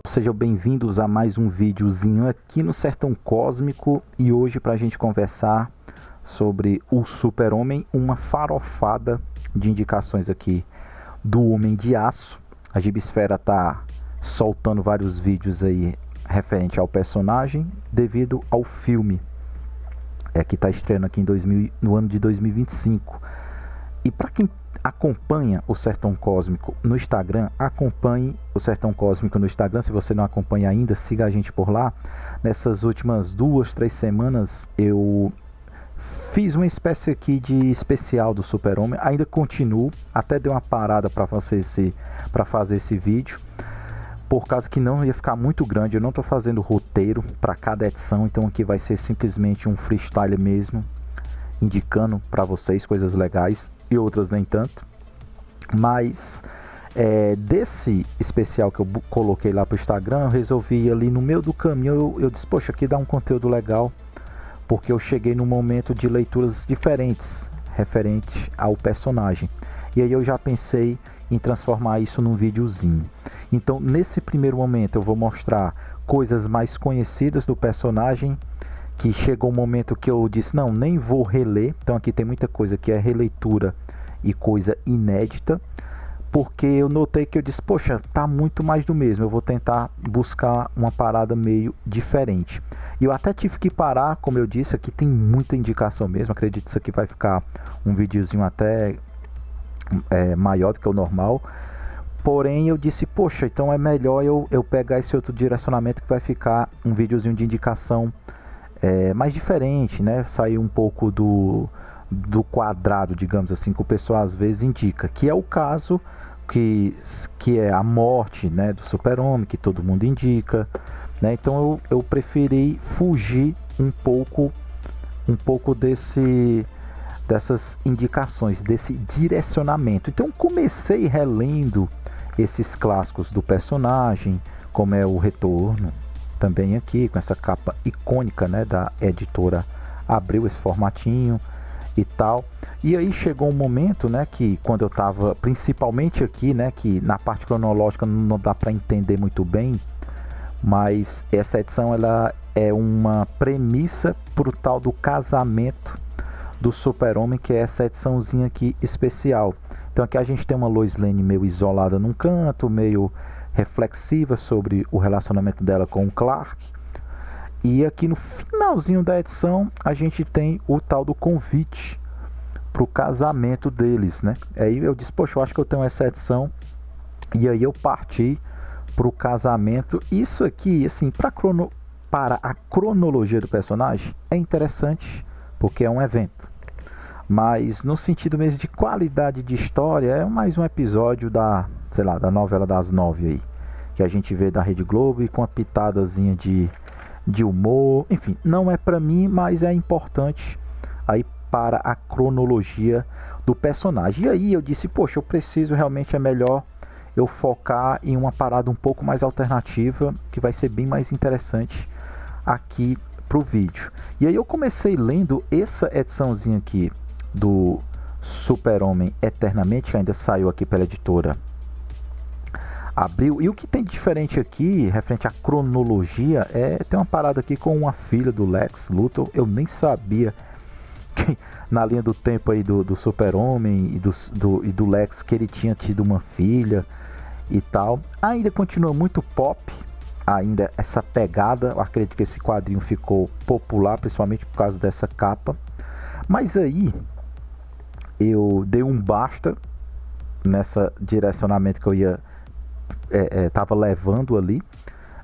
Sejam bem-vindos a mais um videozinho aqui no Sertão Cósmico, e hoje para a gente conversar sobre o Super-Homem, uma farofada de indicações aqui do Homem de Aço. A Gibisfera tá soltando vários vídeos aí referente ao personagem devido ao filme que está estreando aqui no ano de 2025. E para quem acompanha o Sertão Cósmico no Instagram, acompanhe o Sertão Cósmico no Instagram. Se você não acompanha ainda, siga a gente por lá. Nessas últimas 2-3 semanas eu fiz uma espécie aqui de especial do Super-Homem. Ainda continuo, até dei uma parada para fazer esse vídeo, por causa que não ia ficar muito grande. Eu não estou fazendo roteiro para cada edição, então aqui vai ser simplesmente um freestyle mesmo, indicando para vocês coisas legais e outras nem tanto. Mas desse especial que eu coloquei lá para o Instagram, eu resolvi ali no meio do caminho, eu disse, poxa, aqui dá um conteúdo legal, porque eu cheguei num momento de leituras diferentes referente ao personagem, e aí eu já pensei em transformar isso num videozinho. Então nesse primeiro momento eu vou mostrar coisas mais conhecidas do personagem, que chegou um momento que eu disse, não, nem vou reler. Então aqui tem muita coisa que é releitura e coisa inédita, porque eu notei que eu disse, poxa, tá muito mais do mesmo, eu vou tentar buscar uma parada meio diferente. E eu até tive que parar, como eu disse, aqui tem muita indicação mesmo. Acredito que isso aqui vai ficar um videozinho até maior do que o normal. Porém eu disse, poxa, então é melhor eu pegar esse outro direcionamento, que vai ficar um videozinho de indicação mais diferente, né? Sair um pouco do quadrado, digamos assim, que o pessoal às vezes indica, que é o caso que é a morte, né, do Super-Homem, que todo mundo indica, né? Então eu preferi fugir um pouco dessas indicações, desse direcionamento. Então comecei relendo esses clássicos do personagem, como é o Retorno, também aqui com essa capa icônica, né, da editora Abril, esse formatinho e tal. E aí chegou um momento, né, que quando eu tava, principalmente aqui, né, que na parte cronológica não dá para entender muito bem, mas essa edição ela é uma premissa pro tal do casamento do Super-Homem, que é essa ediçãozinha aqui especial. Então aqui a gente tem uma Lois Lane meio isolada num canto, meio reflexiva sobre o relacionamento dela com o Clark. E aqui no finalzinho da edição a gente tem o tal do convite para o casamento deles, né? Aí eu disse, poxa, eu acho que eu tenho essa edição, e aí eu parti para o casamento. Isso aqui, assim, para a cronologia do personagem é interessante, porque é um evento, mas no sentido mesmo de qualidade de história é mais um episódio da novela das 9 aí, que a gente vê da Rede Globo, e com uma pitadazinha de humor. Enfim, não é para mim, mas é importante aí para a cronologia do personagem. E aí eu disse, poxa, eu preciso realmente, é melhor eu focar em uma parada um pouco mais alternativa, que vai ser bem mais interessante aqui pro vídeo. E aí eu comecei lendo essa ediçãozinha aqui do Super-Homem Eternamente, que ainda saiu aqui pela editora Abril. E o que tem de diferente aqui, referente à cronologia, tem uma parada aqui com uma filha do Lex Luthor. Eu nem sabia que na linha do tempo aí do Super-Homem e do Lex, que ele tinha tido uma filha e tal. Ainda continua muito pop, ainda essa pegada. Eu acredito que esse quadrinho ficou popular, principalmente por causa dessa capa. Mas aí eu dei um basta nessa direcionamento que eu ia tava levando ali,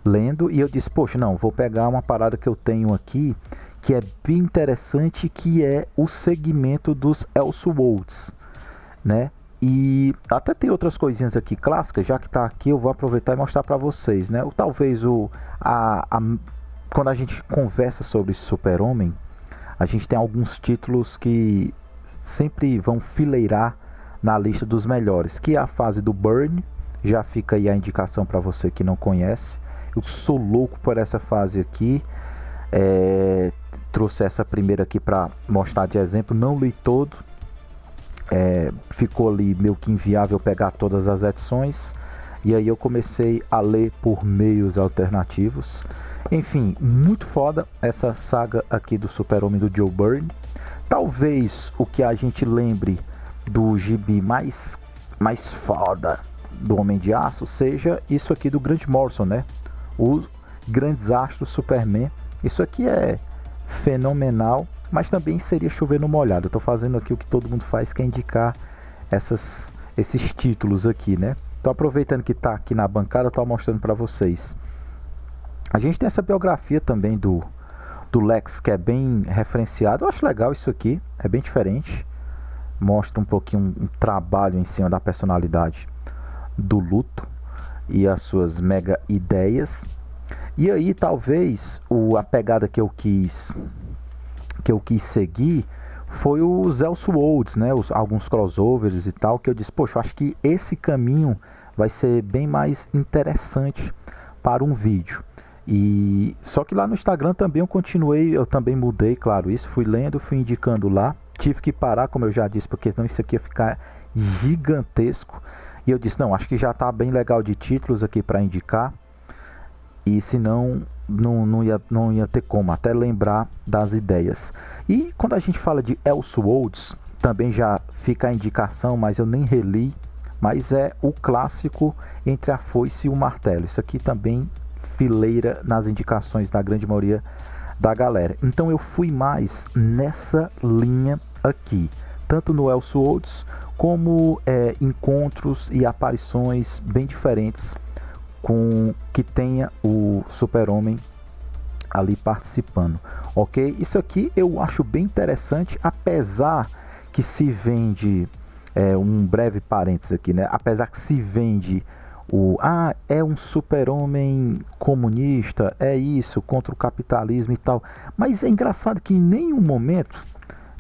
lendo, e eu disse, poxa, não, vou pegar uma parada que eu tenho aqui, que é bem interessante, que é o segmento dos Elseworlds, né? E até tem outras coisinhas aqui clássicas, já que tá aqui, eu vou aproveitar e mostrar para vocês, né? Talvez quando a gente conversa sobre Super-Homem, a gente tem alguns títulos que sempre vão fileirar na lista dos melhores, que é a fase do Burn. Já fica aí a indicação para você que não conhece. Eu sou louco por essa fase aqui. Trouxe essa primeira aqui para mostrar de exemplo. Não li todo, ficou ali meio que inviável pegar todas as edições, e aí eu comecei a ler por meios alternativos. Enfim, muito foda essa saga aqui do Super-Homem do Joe Byrne. Talvez o que a gente lembre do gibi mais foda do Homem de Aço seja isso aqui do Grant Morrison, né? Os Grandes Astros Superman. Isso aqui é fenomenal, mas também seria chover no molhado. Eu tô fazendo aqui o que todo mundo faz, que é indicar esses títulos aqui, né? Tô aproveitando que tá aqui na bancada, tô mostrando para vocês. A gente tem essa biografia também do Lex, que é bem referenciado. Eu acho legal isso aqui, é bem diferente. Mostra um pouquinho um trabalho em cima da personalidade do Luthor e as suas mega ideias. E aí talvez a pegada que eu quis seguir foi os Elseworlds, né? Alguns crossovers e tal, que eu disse, poxa, eu acho que esse caminho vai ser bem mais interessante para um vídeo. E só que lá no Instagram também eu também mudei, claro, isso, fui lendo, fui indicando lá. Tive que parar, como eu já disse, porque senão isso aqui ia ficar gigantesco. E eu disse, não, acho que já está bem legal de títulos aqui para indicar. E senão não ia ter como até lembrar das ideias. E quando a gente fala de Elseworlds, também já fica a indicação, mas eu nem reli. Mas é o clássico Entre a Foice e o Martelo. Isso aqui também fileira nas indicações da grande maioria da galera. Então eu fui mais nessa linha aqui, tanto no Elseworlds como encontros e aparições bem diferentes com que tenha o Super-Homem ali participando, ok? Isso aqui eu acho bem interessante, apesar que se vende um breve parênteses aqui, né? Apesar que se vende é um super-homem comunista, é isso, contra o capitalismo e tal. Mas é engraçado que em nenhum momento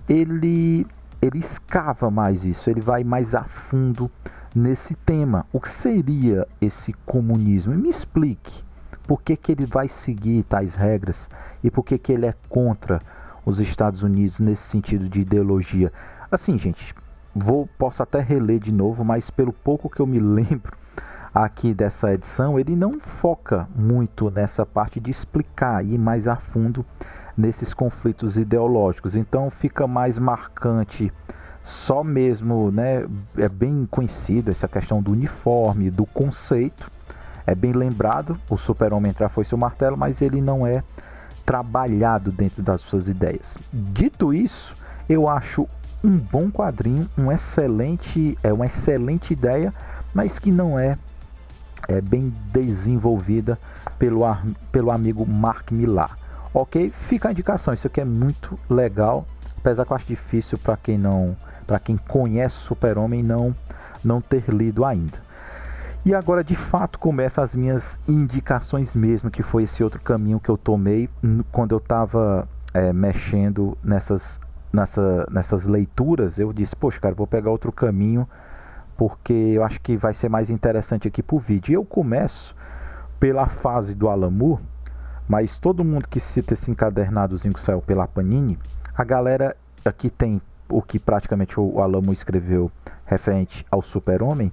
ele escava mais isso, ele vai mais a fundo nesse tema. O que seria esse comunismo? Me explique por que ele vai seguir tais regras e por que ele é contra os Estados Unidos nesse sentido de ideologia. Assim, gente, posso até reler de novo, mas pelo pouco que eu me lembro aqui dessa edição, ele não foca muito nessa parte de explicar e ir mais a fundo nesses conflitos ideológicos. Então fica mais marcante só mesmo, né? É bem conhecido essa questão do uniforme, do conceito. É bem lembrado o Super-Homem Entre a Foice e o Martelo, mas ele não é trabalhado dentro das suas ideias. Dito isso, eu acho um bom quadrinho, uma excelente ideia, mas que não é bem desenvolvida pelo amigo Mark Millar. Ok? Fica a indicação, isso aqui é muito legal, apesar que eu acho difícil para quem conhece o Super-Homem não ter lido ainda. E agora de fato começam as minhas indicações mesmo, que foi esse outro caminho que eu tomei quando eu estava mexendo nessas leituras. Eu disse, poxa cara, vou pegar outro caminho, porque eu acho que vai ser mais interessante aqui pro vídeo. E eu começo pela fase do Alan Moore, mas todo mundo que cita esse encadernadozinho que saiu pela Panini, a galera aqui tem o que praticamente o Alan Moore escreveu referente ao Super-Homem,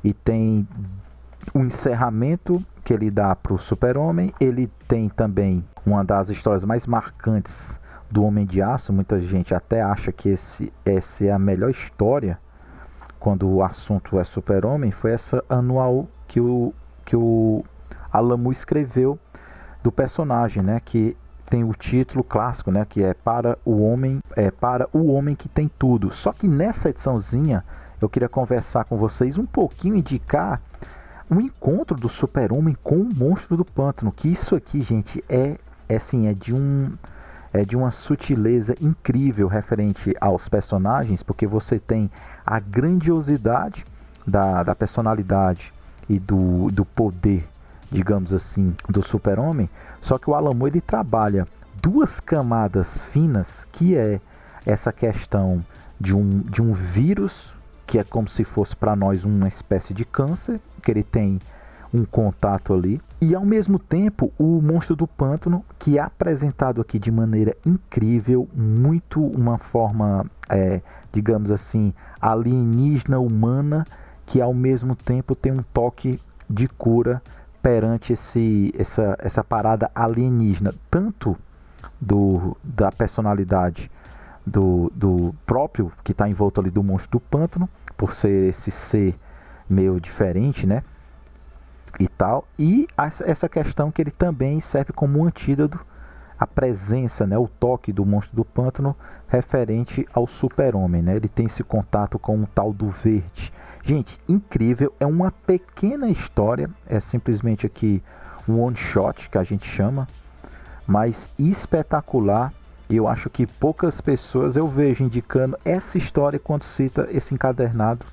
e tem o encerramento que ele dá pro Super-Homem. Ele tem também uma das histórias mais marcantes do Homem de Aço. Muita gente até acha que essa é a melhor história quando o assunto é Super-Homem. Foi essa anual que o Alan Moore escreveu do personagem, né, que tem o título clássico, né, que é para o homem que tem tudo. Só que nessa ediçãozinha eu queria conversar com vocês um pouquinho, indicar o encontro do Super-Homem com o Monstro do Pântano, que isso aqui, gente, é de uma sutileza incrível referente aos personagens, porque você tem a grandiosidade da personalidade e do poder, digamos assim, do Super-Homem. Só que o Alan Moore, ele trabalha duas camadas finas, que é essa questão de um vírus, que é como se fosse para nós uma espécie de câncer, que ele tem um contato ali E ao mesmo tempo, o Monstro do Pântano, que é apresentado aqui de maneira incrível, muito uma forma, digamos assim, alienígena, humana, que ao mesmo tempo tem um toque de cura perante essa parada alienígena, tanto da personalidade do próprio, que está envolto ali do Monstro do Pântano, por ser esse ser meio diferente, né? E tal, e essa questão que ele também serve como um antídoto, a presença, né, o toque do Monstro do Pântano referente ao Super-Homem, né? Ele tem esse contato com o tal do Verde. Gente, incrível, é uma pequena história, é simplesmente aqui um one shot que a gente chama, mas espetacular. Eu acho que poucas pessoas eu vejo indicando essa história quando cita esse encadernado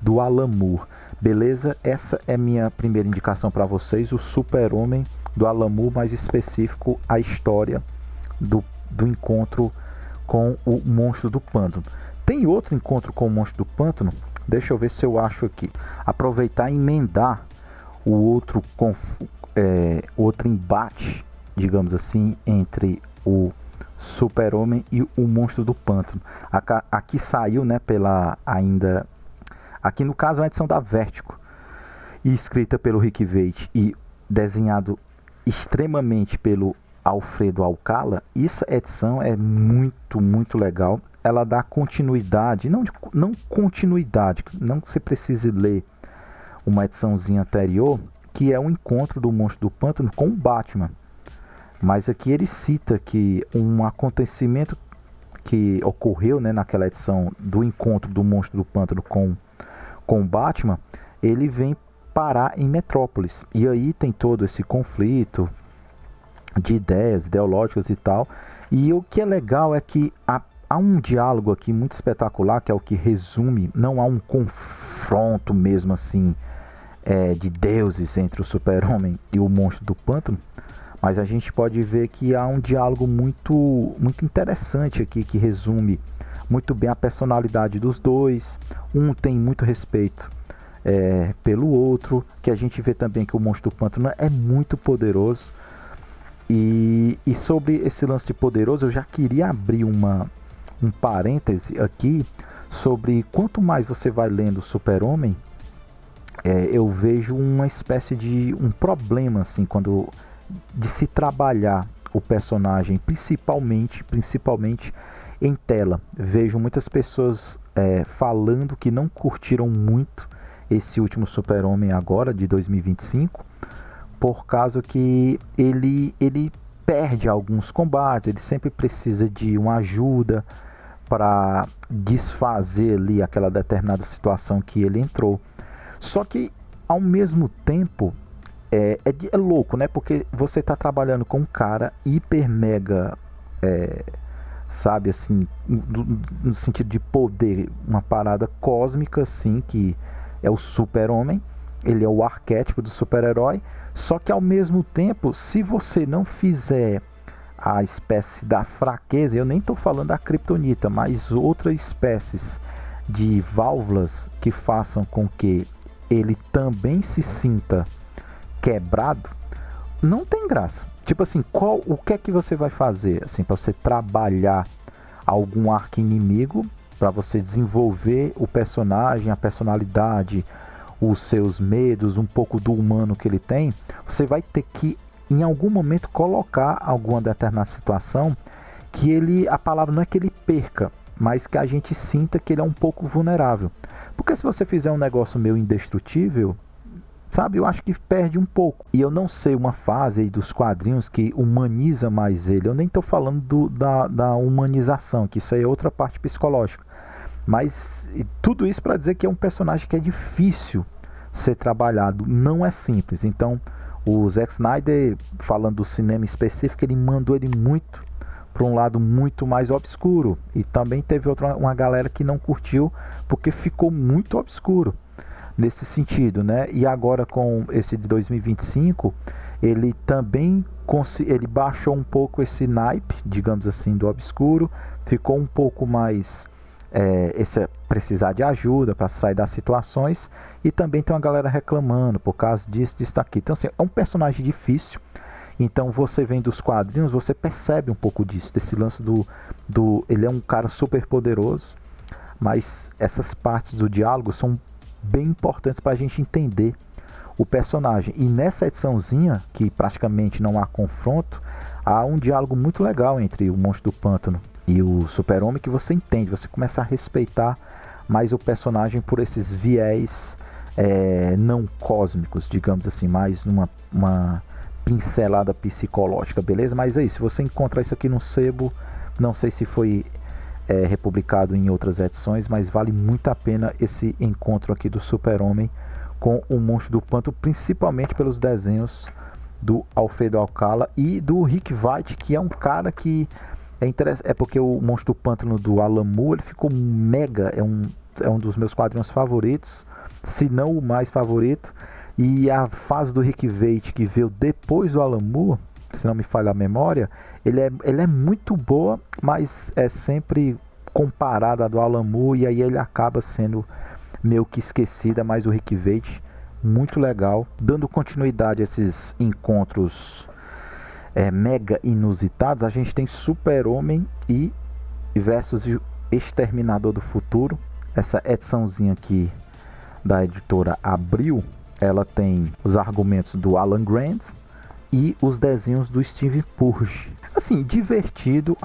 do Alan Moore. Beleza? Essa é minha primeira indicação para vocês, o Super-Homem do Alan Moore, mais específico a história do encontro com o Monstro do Pântano. Tem outro encontro com o Monstro do Pântano? Deixa eu ver se eu acho aqui. Aproveitar e emendar o outro embate, digamos assim, entre o Super-Homem e o Monstro do Pântano. Aqui saiu, né, aqui no caso é uma edição da Vertigo, e escrita pelo Rick Veitch e desenhado extremamente pelo Alfredo Alcala. Essa edição é muito, muito legal. Ela dá continuidade, não continuidade, não que você precise ler uma ediçãozinha anterior, que é o encontro do Monstro do Pântano com o Batman. Mas aqui ele cita que um acontecimento que ocorreu, né, naquela edição do encontro do Monstro do Pântano com o Batman, ele vem parar em Metrópolis. E aí tem todo esse conflito de ideias ideológicas e tal. E o que é legal é que há um diálogo aqui muito espetacular, que é o que resume, não há um confronto mesmo assim de deuses entre o Super-Homem e o Monstro do Pântano, mas a gente pode ver que há um diálogo muito, muito interessante aqui, que resume muito bem a personalidade dos dois. Um tem muito respeito pelo outro, que a gente vê também que o Monstro do Pântano é muito poderoso. E sobre esse lance de poderoso, eu já queria abrir um parêntese aqui sobre quanto mais você vai lendo o Super-Homem, eu vejo uma espécie de um problema assim, de se trabalhar o personagem, principalmente em tela. Vejo muitas pessoas falando que não curtiram muito esse último Super-Homem agora, de 2025, por causa que ele perde alguns combates, ele sempre precisa de uma ajuda para desfazer ali aquela determinada situação que ele entrou. Só que, ao mesmo tempo, é louco, né? Porque você está trabalhando com um cara hiper mega, sabe, assim, no sentido de poder, uma parada cósmica, assim, que é o Super-Homem. Ele é o arquétipo do super-herói. Só que, ao mesmo tempo, se você não fizer a espécie da fraqueza, eu nem estou falando da Kryptonita, mas outras espécies de válvulas que façam com que ele também se sinta quebrado, não tem graça. Tipo assim, o que é que você vai fazer assim para você trabalhar algum arco inimigo, para você desenvolver o personagem, a personalidade, os seus medos, um pouco do humano que ele tem? Você vai ter que em algum momento colocar alguma determinada situação que a palavra não é que ele perca, mas que a gente sinta que ele é um pouco vulnerável. Porque se você fizer um negócio meio indestrutível, sabe, eu acho que perde um pouco. E eu não sei uma fase aí dos quadrinhos que humaniza mais ele. Eu nem estou falando da humanização, que isso aí é outra parte psicológica. Mas tudo isso para dizer que é um personagem que é difícil ser trabalhado, não é simples. Então, o Zack Snyder, falando do cinema específico, ele mandou ele muito para um lado muito mais obscuro. E também teve uma galera que não curtiu porque ficou muito obscuro nesse sentido, né? E agora com esse de 2025, ele também ele baixou um pouco esse naipe, digamos assim, do obscuro, ficou um pouco mais esse precisar de ajuda para sair das situações, e também tem uma galera reclamando por causa disso aqui. Então assim, é um personagem difícil. Então você vem dos quadrinhos, você percebe um pouco disso, desse lance ele é um cara super poderoso, mas essas partes do diálogo são bem importantes para a gente entender o personagem. E nessa ediçãozinha, que praticamente não há confronto, há um diálogo muito legal entre o Monstro do Pântano e o Super-Homem, que você entende, você começa a respeitar mais o personagem por esses viés não cósmicos, digamos assim, mais uma pincelada psicológica, beleza? Mas aí, se você encontrar isso aqui no sebo, não sei se foi republicado em outras edições, mas vale muito a pena esse encontro aqui do Super-Homem com o Monstro do Pântano, principalmente pelos desenhos do Alfredo Alcala e do Rick Veitch, que é um cara que é interessante, porque o Monstro do Pântano do Alan Moore, ele ficou mega, é um dos meus quadrinhos favoritos, se não o mais favorito. E a fase do Rick Veitch, que veio depois do Alan Moore, se não me falha a memória, ele é muito boa, mas é sempre comparada à do Alan Moore, e aí ele acaba sendo meio que esquecida. Mas o Rick Veitch, muito legal, dando continuidade a esses encontros mega inusitados. A gente tem Super-Homem e versus Exterminador do Futuro. Essa ediçãozinha aqui da editora Abril, ela tem os argumentos do Alan Grant e os desenhos do Steve Purge. Assim, divertido,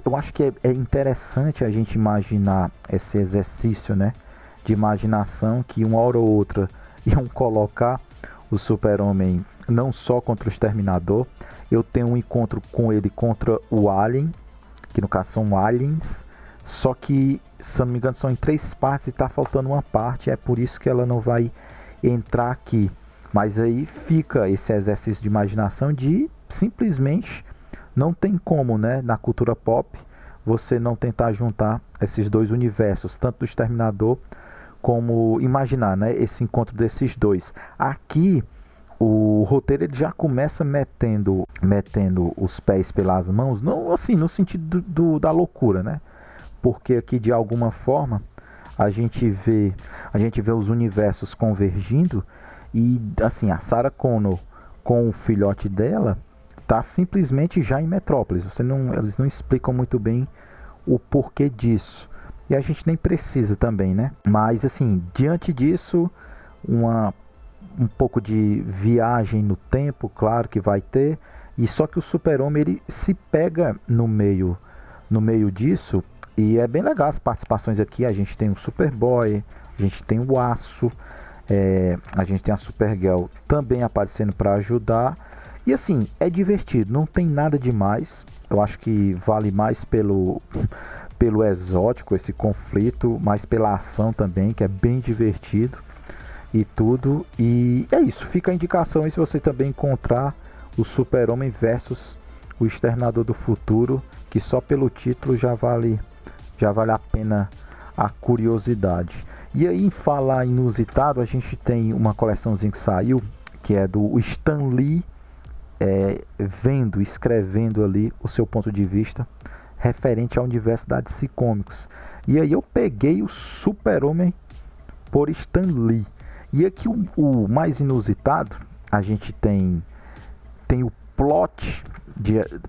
eu acho que é interessante a gente imaginar esse exercício, né, de imaginação, que uma hora ou outra iam colocar o Super-Homem não só contra o Exterminador. Eu tenho um encontro com ele contra o Alien, que no caso são aliens, só que, se eu não me engano, são em 3 partes e está faltando uma parte, é por isso que ela não vai entrar aqui. Mas aí fica esse exercício de imaginação de simplesmente não tem como, né, na cultura pop, você não tentar juntar esses dois universos, tanto do Exterminador como imaginar, né, esse encontro desses dois. Aqui o roteiro ele já começa metendo os pés pelas mãos, não assim no sentido da loucura, né? Porque aqui de alguma forma a gente vê os universos convergindo, e assim, a Sarah Connor com o filhote dela tá simplesmente já em Metrópolis. Eles não explicam muito bem o porquê disso. E a gente nem precisa também, né? Mas assim, diante disso, um pouco de viagem no tempo, claro que vai ter. E só que o Super-Homem ele se pega no meio disso. E é bem legal as participações aqui. A gente tem o Superboy, a gente tem o Aço, a gente tem a Supergirl também aparecendo para ajudar. E assim, é divertido, não tem nada demais. Eu acho que vale mais pelo exótico esse conflito, mas pela ação também, que é bem divertido e tudo. E é isso, fica a indicação aí se você também encontrar o Super-Homem versus o Exterminador do Futuro, que só pelo título já vale a pena a curiosidade. E aí, em falar inusitado, a gente tem uma coleçãozinha que saiu, que é do Stan Lee, escrevendo ali o seu ponto de vista referente ao universo da DC Comics. E aí eu peguei o Super-Homem por Stan Lee. E aqui o mais inusitado, a gente tem o plot,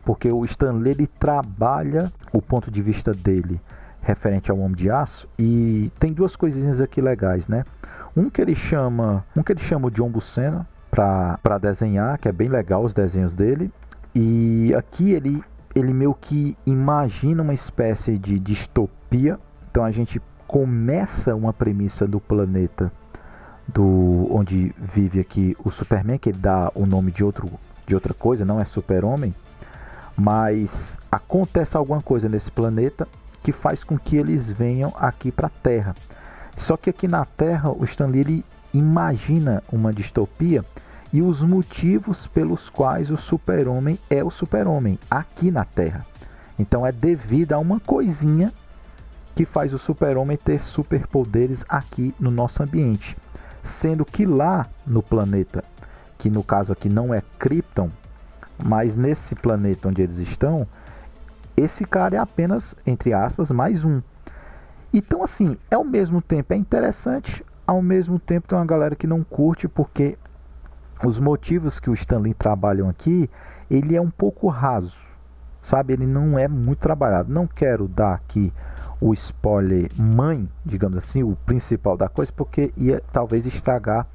porque o Stan Lee ele trabalha o ponto de vista dele referente ao Homem de Aço, e tem 2 coisinhas aqui legais, né? Um que ele chama o John Buscema para desenhar, que é bem legal os desenhos dele. E aqui ele meio que imagina uma espécie de distopia. Então a gente começa uma premissa do planeta onde vive aqui o Superman, que ele dá o nome de outra coisa, não é Super-Homem, mas acontece alguma coisa nesse planeta que faz com que eles venham aqui para a Terra. Só que aqui na Terra o Stan Lee ele imagina uma distopia, e os motivos pelos quais o Super-Homem é o Super-Homem aqui na Terra. Então é devido a uma coisinha que faz o Super-Homem ter superpoderes aqui no nosso ambiente. Sendo que lá no planeta, que no caso aqui não é Krypton, mas nesse planeta onde eles estão, esse cara é apenas, entre aspas, mais um. Então, assim, ao mesmo tempo é interessante, ao mesmo tempo tem uma galera que não curte, porque os motivos que o Stan Lee trabalham aqui, ele é um pouco raso, sabe? Ele não é muito trabalhado. Não quero dar aqui o spoiler mãe, digamos assim, o principal da coisa, porque ia talvez estragar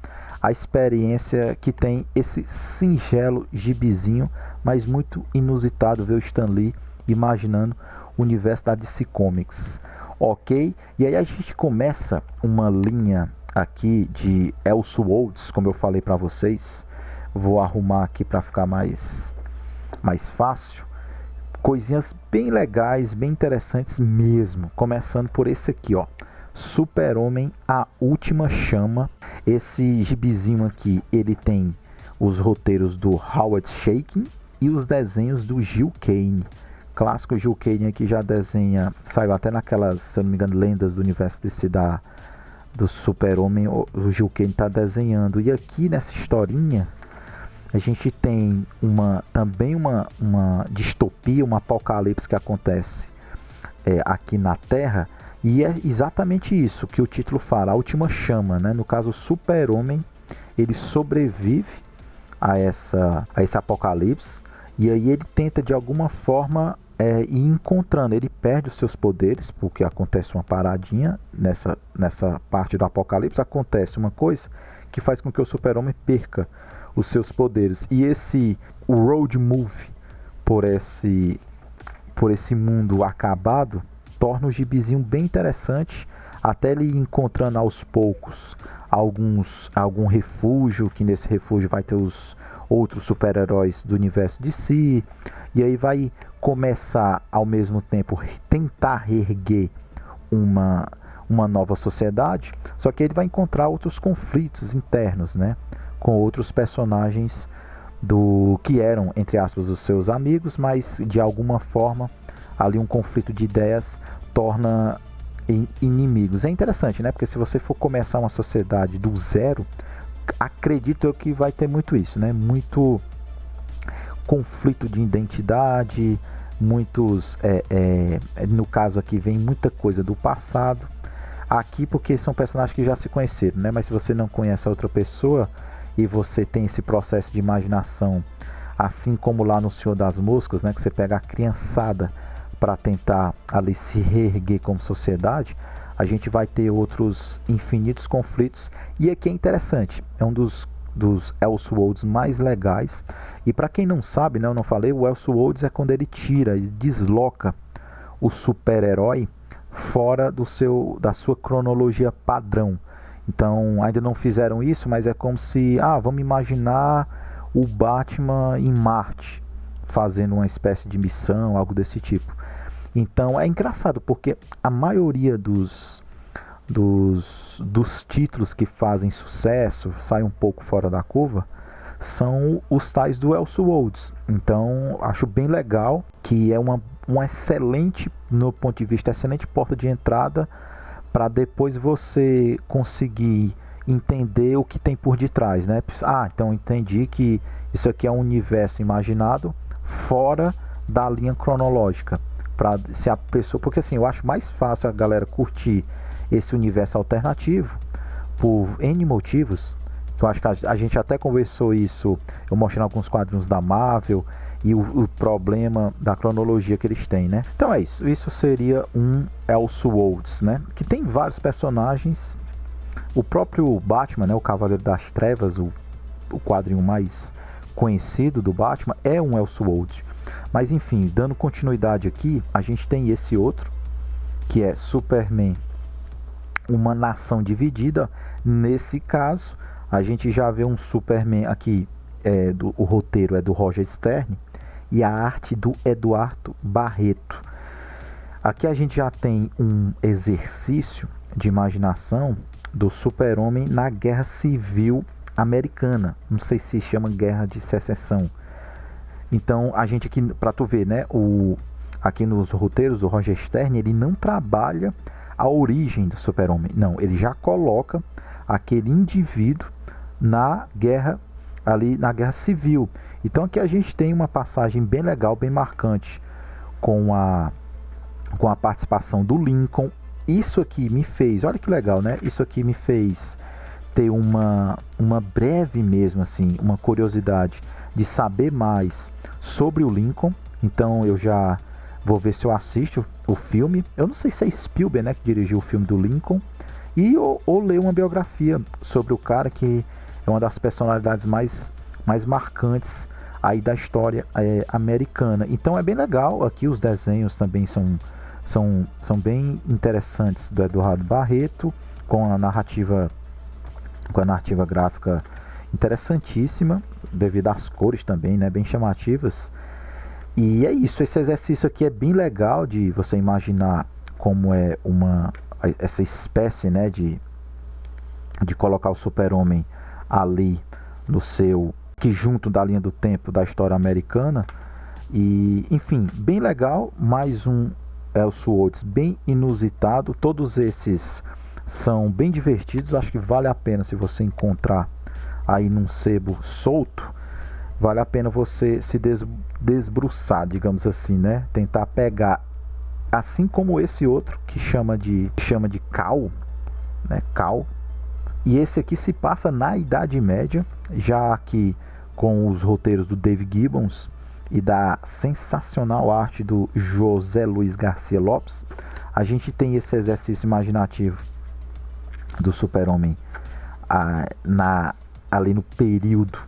a experiência que tem esse singelo gibizinho, mas muito inusitado ver o Stan Lee imaginando o universo da DC Comics. Ok? E aí a gente começa uma linha aqui de Elseworlds, como eu falei para vocês. Vou arrumar aqui para ficar mais fácil. Coisinhas bem legais, bem interessantes mesmo. Começando por esse aqui, ó. Super-Homem, A Última Chama. Esse gibizinho aqui, ele tem os roteiros do Howard Chaykin e os desenhos do Gil Kane. Clássico Gil Kane aqui já desenha, saiu até naquelas, se eu não me engano, lendas do universo DC do Super-Homem, o Gil Kane está desenhando. E aqui nessa historinha, a gente tem também uma distopia, um apocalipse que acontece aqui na Terra. E é exatamente isso que o título fala, a última chama, né? No caso, o Super-Homem, ele sobrevive a esse apocalipse. E aí ele tenta de alguma forma ir encontrando, ele perde os seus poderes, porque acontece uma paradinha nessa parte do apocalipse, acontece uma coisa que faz com que o Super-Homem perca os seus poderes. E o road movie por esse mundo acabado, torna o gibizinho bem interessante, até ele ir encontrando aos poucos algum refúgio, que nesse refúgio vai ter os outros super-heróis do universo de si, e aí vai começar ao mesmo tempo tentar reerguer uma nova sociedade, só que ele vai encontrar outros conflitos internos, né, com outros personagens que eram, entre aspas, os seus amigos, mas de alguma forma ali um conflito de ideias torna inimigos. É interessante, né, porque se você for começar uma sociedade do zero, acredito eu que vai ter muito isso, né? Muito conflito de identidade, no caso aqui vem muita coisa do passado. Aqui porque são personagens que já se conheceram, né? Mas se você não conhece a outra pessoa e você tem esse processo de imaginação, assim como lá no Senhor das Moscas, né? Que você pega a criançada para tentar ali se reerguer como sociedade, a gente vai ter outros infinitos conflitos. E aqui é interessante, é um dos Elseworlds mais legais. E para quem não sabe, né, eu não falei, o Elseworlds é quando ele tira e desloca o super-herói fora da sua cronologia padrão. Então ainda não fizeram isso, mas é como se, vamos imaginar o Batman em Marte, fazendo uma espécie de missão, algo desse tipo. Então é engraçado, porque a maioria dos títulos que fazem sucesso, saem um pouco fora da curva, são os tais do Elseworlds. Então acho bem legal, que é uma excelente, no ponto de vista, excelente porta de entrada para depois você conseguir entender o que tem por detrás, né? Então entendi que isso aqui é um universo imaginado fora da linha cronológica. Se a pessoa, porque assim, eu acho mais fácil a galera curtir esse universo alternativo por N motivos, que eu acho que a gente até conversou isso, eu mostrando alguns quadrinhos da Marvel e o problema da cronologia que eles têm, né? Então é isso seria um Elseworlds, né? Que tem vários personagens, o próprio Batman, né? O Cavaleiro das Trevas, o quadrinho mais conhecido do Batman, é um Elseworlds. Mas enfim, dando continuidade aqui, a gente tem esse outro, que é Superman, uma nação dividida. Nesse caso, a gente já vê um Superman aqui, o roteiro é do Roger Stern e a arte do Eduardo Barreto. Aqui a gente já tem um exercício de imaginação do Super-Homem na Guerra Civil Americana. Não sei se chama Guerra de Secessão. Então, a gente aqui, para tu ver, né, aqui nos roteiros do Roger Stern, ele não trabalha a origem do Super-Homem. Não, ele já coloca aquele indivíduo na guerra civil. Então, aqui a gente tem uma passagem bem legal, bem marcante, com a participação do Lincoln isso aqui me fez, olha que legal, né? Isso aqui me fez ter uma breve mesmo, assim, uma curiosidade de saber mais sobre o Lincoln. Então eu já vou ver se eu assisto o filme. Eu não sei se é Spielberg, né, que dirigiu o filme do Lincoln. E ou ler uma biografia sobre o cara, que é uma das personalidades mais marcantes aí da história americana. Então é bem legal. Aqui os desenhos também são bem interessantes, do Eduardo Barreto, com a narrativa gráfica interessantíssima, devido às cores também, né, bem chamativas. E é isso, esse exercício aqui é bem legal de você imaginar como é essa espécie, né, de colocar o Super-Homem ali no seu, que junto da linha do tempo da história americana. E enfim, bem legal. Mais um Elseworlds bem inusitado. Todos esses são bem divertidos. Acho que vale a pena, se você encontrar aí num sebo solto, vale a pena você se desbruçar, digamos assim, né? Tentar pegar, assim como esse outro que chama de Cal, né? Cal. E esse aqui se passa na Idade Média, já que com os roteiros do Dave Gibbons e da sensacional arte do José Luiz Garcia Lopes, a gente tem esse exercício imaginativo do Super-Homem ali no período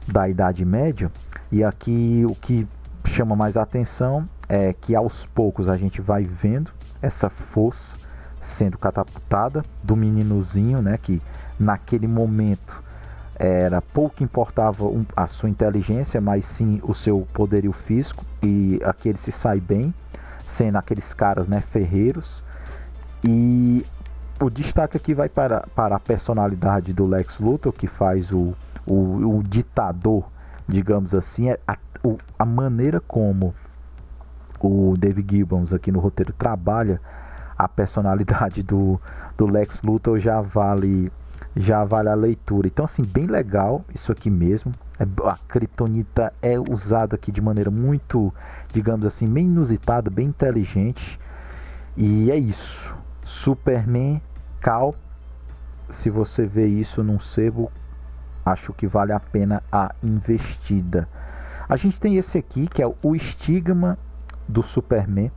da Idade Média. E aqui o que chama mais atenção é que aos poucos a gente vai vendo essa força sendo catapultada do meninozinho, né, que naquele momento pouco importava a sua inteligência, mas sim o seu poderio físico, e aqui ele se sai bem, sendo aqueles caras, né, ferreiros. E o destaque aqui vai para a personalidade do Lex Luthor, que faz o ditador, digamos assim. A maneira como o Dave Gibbons aqui no roteiro trabalha a personalidade do Lex Luthor já vale a leitura. Então, assim, bem legal isso aqui mesmo. A Kryptonita é usada aqui de maneira muito, digamos assim, bem inusitada, bem inteligente. E é isso. Superman, Cal. Se você vê isso num sebo, acho que vale a pena a investida. A gente tem esse aqui, que é o Estigma do Superman.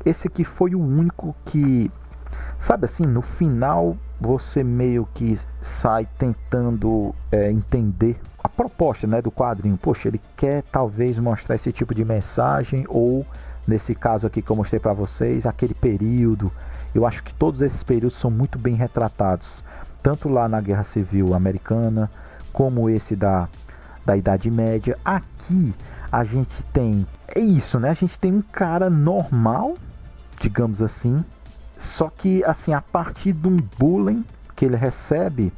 Esse aqui foi o único que, sabe assim, no final você meio que sai tentando entender a proposta, né, do quadrinho. Poxa, ele quer talvez mostrar esse tipo de mensagem, ou nesse caso aqui que eu mostrei para vocês, aquele período. Eu acho que todos esses períodos são muito bem retratados, tanto lá na Guerra Civil Americana, como esse da Idade Média. Aqui a gente tem, é isso, né? A gente tem um cara normal, digamos assim, só que assim, a partir de um bullying que ele recebe,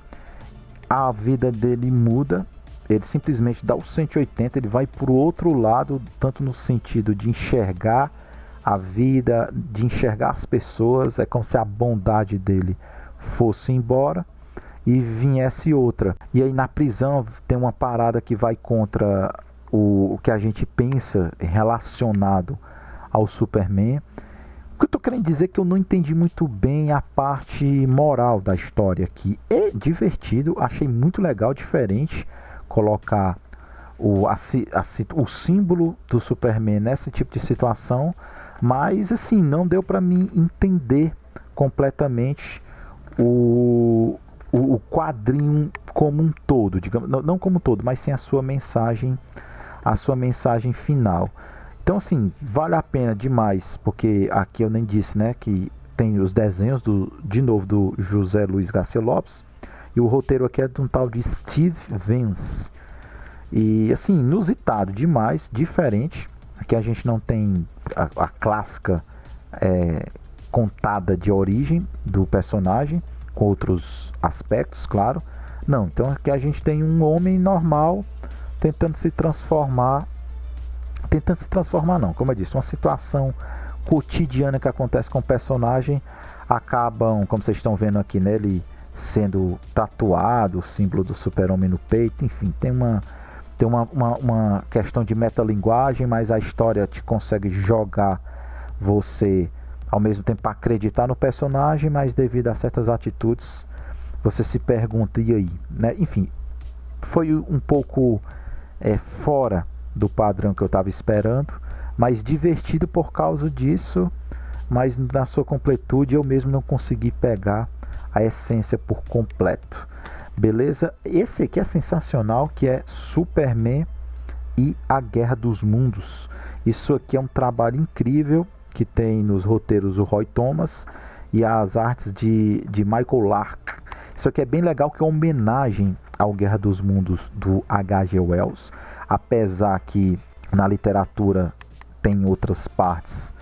a vida dele muda. Ele simplesmente dá o 180, ele vai para o outro lado, tanto no sentido de enxergar a vida, de enxergar as pessoas. É como se a bondade dele fosse embora e viesse outra. E aí na prisão tem uma parada que vai contra o que a gente pensa relacionado ao Superman. O que eu tô querendo dizer é que eu não entendi muito bem a parte moral da história, que é divertido, achei muito legal, diferente, colocar o símbolo do Superman nesse tipo de situação, mas assim, não deu para mim entender completamente o quadrinho como um todo, digamos, não como um todo, mas sim a sua mensagem final. Então assim, vale a pena demais, porque aqui eu nem disse, né, que tem os desenhos de novo do José Luiz Garcia Lopes, e o roteiro aqui é de um tal de Steve Vance. E assim, inusitado demais, diferente. Aqui a gente não tem a clássica contada de origem do personagem, com outros aspectos, claro. Não, então aqui a gente tem um homem normal tentando se transformar não, como eu disse, uma situação cotidiana que acontece com o personagem, acabam, como vocês estão vendo aqui, né, ele sendo tatuado, o símbolo do Super-Homem no peito. Enfim, tem uma questão de metalinguagem, mas a história te consegue jogar você ao mesmo tempo acreditar no personagem, mas devido a certas atitudes, você se pergunta, e aí? Né? Enfim, foi um pouco fora do padrão que eu estava esperando, mas divertido por causa disso, mas na sua completude eu mesmo não consegui pegar a essência por completo. Beleza? Esse aqui é sensacional, que é Superman e a Guerra dos Mundos. Isso aqui é um trabalho incrível que tem nos roteiros o Roy Thomas e as artes de Michael Lark. Isso aqui é bem legal, que é uma homenagem ao Guerra dos Mundos do H.G. Wells, apesar que na literatura tem outras partes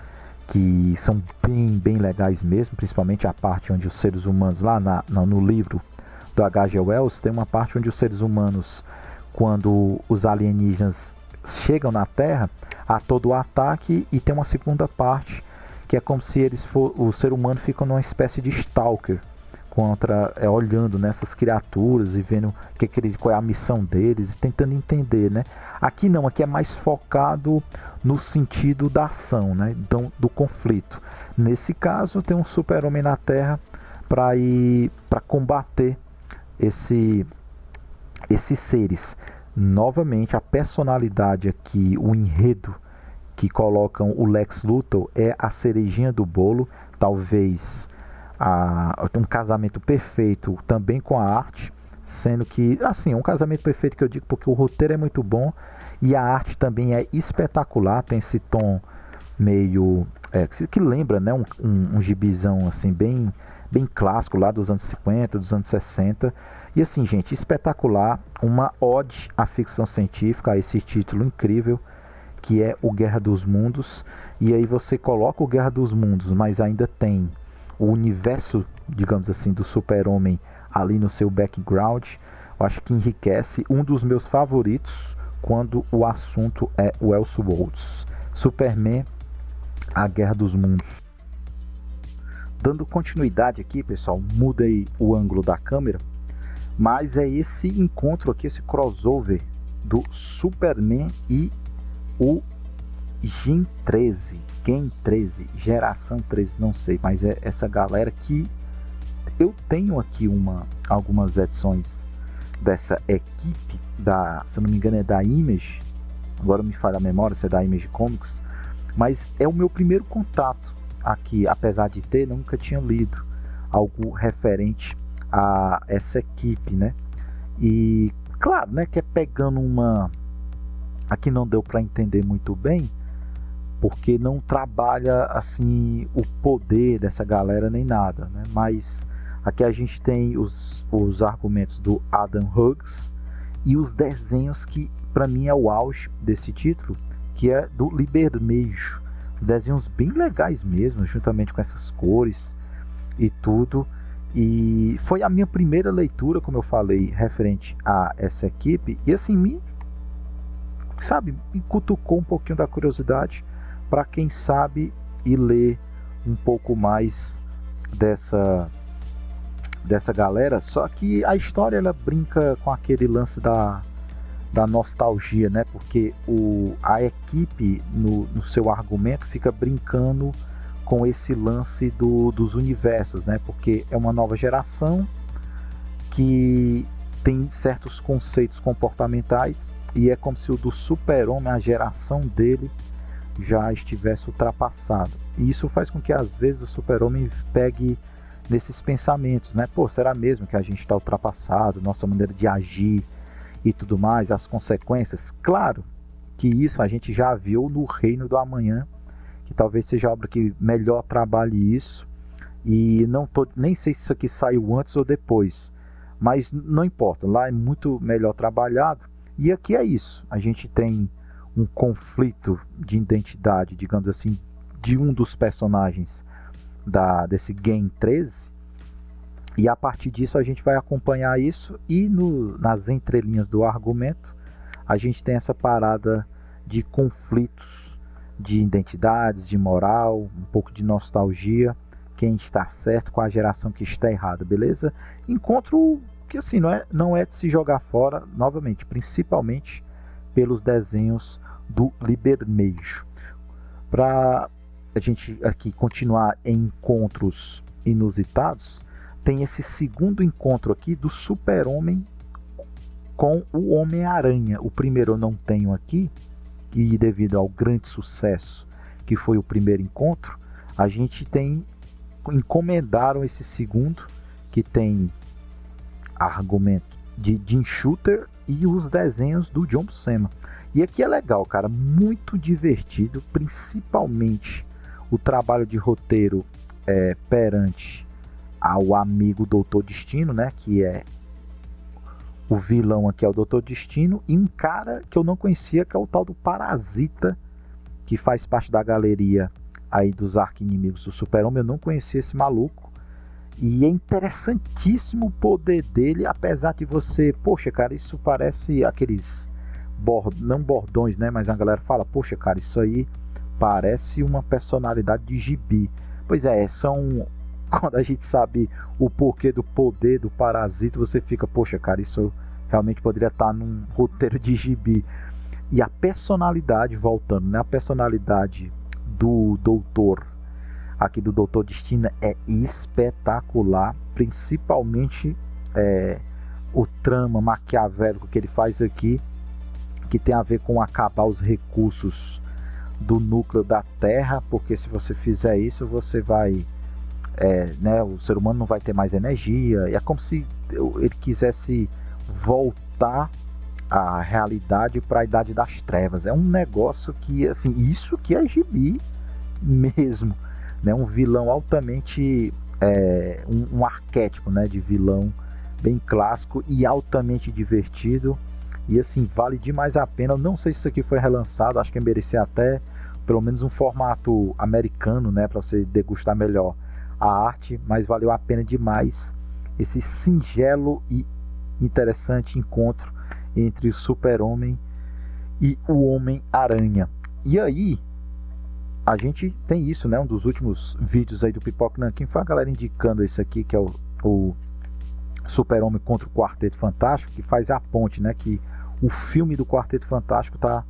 que são bem legais mesmo, principalmente a parte onde os seres humanos, lá no livro do H.G. Wells, tem uma parte onde os seres humanos, quando os alienígenas chegam na Terra, há todo o ataque, e tem uma segunda parte que é como se o ser humano fica numa espécie de stalker, olhando nessas criaturas e vendo qual é a missão deles e tentando entender, né? Aqui não, aqui é mais focado no sentido da ação, né? Do conflito. Nesse caso, tem um super-homem na Terra para combater esses seres. Novamente, a personalidade aqui, o enredo que colocam o Lex Luthor é a cerejinha do bolo, talvez um casamento perfeito também com a arte, sendo que, assim, um casamento perfeito que eu digo porque o roteiro é muito bom e a arte também é espetacular, tem esse tom meio que lembra, né, um gibizão assim bem clássico lá dos anos 50, dos anos 60, e assim, gente, espetacular, uma ode à ficção científica, a esse título incrível que é o Guerra dos Mundos. E aí você coloca o Guerra dos Mundos, mas ainda tem o universo, digamos assim, do Super-Homem ali no seu background. Eu acho que enriquece. Um dos meus favoritos quando o assunto é o Elseworlds. Superman, a Guerra dos Mundos. Dando continuidade aqui, pessoal, muda aí o ângulo da câmera, mas é esse encontro aqui, esse crossover do Superman e o Gen 13, Geração 13, não sei, mas é essa galera que eu tenho aqui algumas edições dessa equipe, se eu não me engano é da Image, agora me falha a memória se é da Image Comics, mas é o meu primeiro contato aqui, apesar de nunca tinha lido algo referente a essa equipe, né? E claro, né, que é pegando aqui não deu para entender muito bem, porque não trabalha assim o poder dessa galera nem nada, né? Mas aqui a gente tem os argumentos do Adam Hughes e os desenhos que para mim é o auge desse título, que é do Libermejo. Desenhos bem legais mesmo, juntamente com essas cores e tudo. E foi a minha primeira leitura, como eu falei, referente a essa equipe, e assim me cutucou um pouquinho da curiosidade para quem sabe ir ler um pouco mais dessa galera. Só que a história ela brinca com aquele lance da nostalgia, né? Porque a equipe no seu argumento fica brincando com esse lance dos universos, né? Porque é uma nova geração que tem certos conceitos comportamentais e é como se o do Super-Homem, a geração dele, já estivesse ultrapassado. E isso faz com que às vezes o Super-Homem pegue nesses pensamentos, né? Pô, será mesmo que a gente está ultrapassado, nossa maneira de agir e tudo mais, as consequências? Claro que isso a gente já viu no Reino do Amanhã, que talvez seja a obra que melhor trabalhe isso, e nem sei se isso aqui saiu antes ou depois, mas não importa, lá é muito melhor trabalhado. E aqui é isso, a gente tem um conflito de identidade, digamos assim, de um dos personagens desse Gen 13, e a partir disso a gente vai acompanhar isso, e nas entrelinhas do argumento a gente tem essa parada de conflitos de identidades, de moral, um pouco de nostalgia, quem está certo com a geração que está errada, beleza? Encontro que assim não é de se jogar fora, novamente, principalmente pelos desenhos do Libermejo. Para a gente aqui continuar em encontros inusitados, tem esse segundo encontro aqui do Super-Homem com o Homem-Aranha. O primeiro eu não tenho aqui, e devido ao grande sucesso que foi o primeiro encontro, a gente encomendaram esse segundo, que tem argumento de Jim Shooter e os desenhos do John Buscema. E aqui é legal, cara, muito divertido, principalmente o trabalho de roteiro perante ao amigo Doutor Destino, né, que é o vilão aqui, é o Doutor Destino, e um cara que eu não conhecia, que é o tal do Parasita, que faz parte da galeria aí dos arqui-inimigos do Super-Homem. Eu não conhecia esse maluco, e é interessantíssimo o poder dele, apesar de você, poxa, cara, isso parece aqueles não bordões, né, mas a galera fala, poxa, cara, isso aí parece uma personalidade de gibi. Pois é, quando a gente sabe o porquê do poder do Parasita, você fica, poxa, cara, isso realmente poderia estar num roteiro de gibi. E a personalidade, voltando, né, a personalidade do doutor, aqui do Doutor Destino, é espetacular, principalmente o trama maquiavélico que ele faz aqui, que tem a ver com acabar os recursos do núcleo da Terra, porque se você fizer isso, você vai... né, o ser humano não vai ter mais energia. É como se ele quisesse voltar a realidade para a Idade das Trevas. É um negócio que, assim, isso que é gibi mesmo, né? Um vilão altamente um arquétipo, né, de vilão bem clássico e altamente divertido, e assim, vale demais a pena. Eu não sei se isso aqui foi relançado, acho que merecia até pelo menos um formato americano, né, para você degustar melhor a arte, mas valeu a pena demais esse singelo e interessante encontro entre o Super-Homem e o Homem-Aranha. E aí, a gente tem isso, né? Um dos últimos vídeos aí do Pipoca Nanquim foi a galera indicando esse aqui, que é o Super-Homem contra o Quarteto Fantástico, que faz a ponte, né? Que o filme do Quarteto Fantástico tá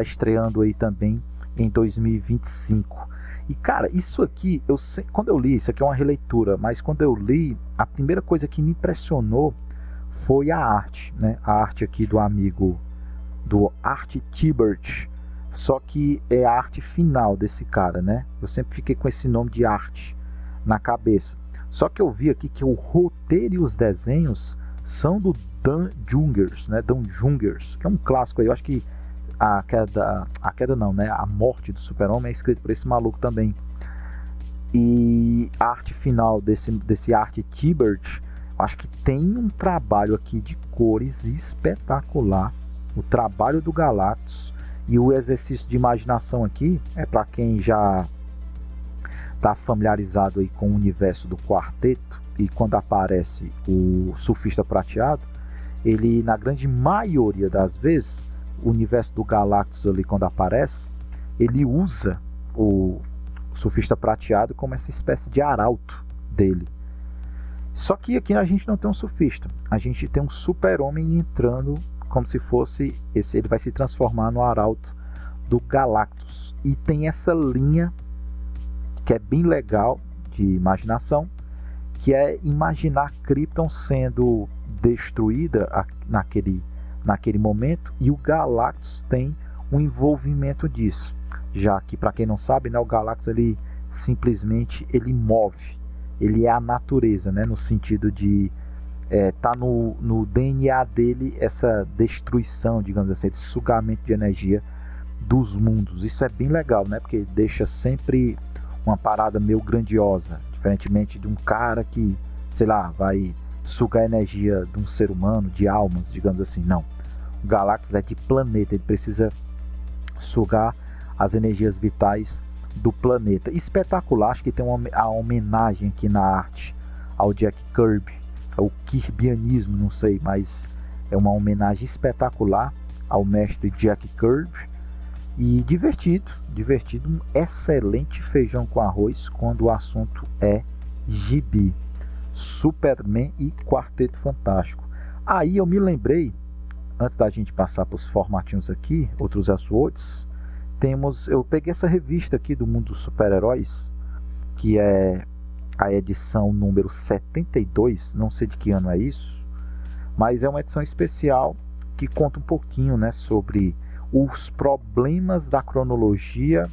estreando aí também em 2025. E cara, isso aqui, quando eu li, isso aqui é uma releitura, mas quando eu li, a primeira coisa que me impressionou foi a arte, né? A arte aqui do amigo do Art Thibert, só que é a arte final desse cara, né? Eu sempre fiquei com esse nome de arte na cabeça. Só que eu vi aqui que o roteiro e os desenhos são do Dan Jungers, né? Dan Jungers, que é um clássico aí. Eu acho que a queda não, né? A morte do Super-Homem é escrito por esse maluco também. E a arte final desse Art Thibert, acho que tem um trabalho aqui de cores espetacular. O trabalho do Galactus e o exercício de imaginação aqui é para quem já está familiarizado aí com o universo do quarteto. E quando aparece o Surfista Prateado, ele, na grande maioria das vezes, o universo do Galactus ali, quando aparece, ele usa o Surfista Prateado como essa espécie de arauto dele. Só que aqui a gente não tem um surfista, a gente tem um Super-Homem entrando como se fosse ele vai se transformar no arauto do Galactus. E tem essa linha que é bem legal de imaginação, que é imaginar Krypton sendo destruída naquele momento, e o Galactus tem um envolvimento disso, já que, para quem não sabe, né, o Galactus ele simplesmente move, ele é a natureza, né, no sentido de tá no DNA dele essa destruição, digamos assim, esse sugamento de energia dos mundos. Isso é bem legal, né, porque deixa sempre uma parada meio grandiosa, diferentemente de um cara que, sei lá, vai sugar a energia de um ser humano, de almas, digamos assim. Não, o Galactus é de planeta, ele precisa sugar as energias vitais do planeta. Espetacular, acho que tem a homenagem aqui na arte ao Jack Kirby, o kirbianismo, não sei, mas é uma homenagem espetacular ao mestre Jack Kirby. E divertido, um excelente feijão com arroz quando o assunto é gibi, Superman e Quarteto Fantástico. Aí eu me lembrei, antes da gente passar para os formatinhos aqui, outros açuotes, eu peguei essa revista aqui do Mundo dos Super-Heróis, que é a edição número 72, não sei de que ano é isso, mas é uma edição especial que conta um pouquinho, né, sobre os problemas da cronologia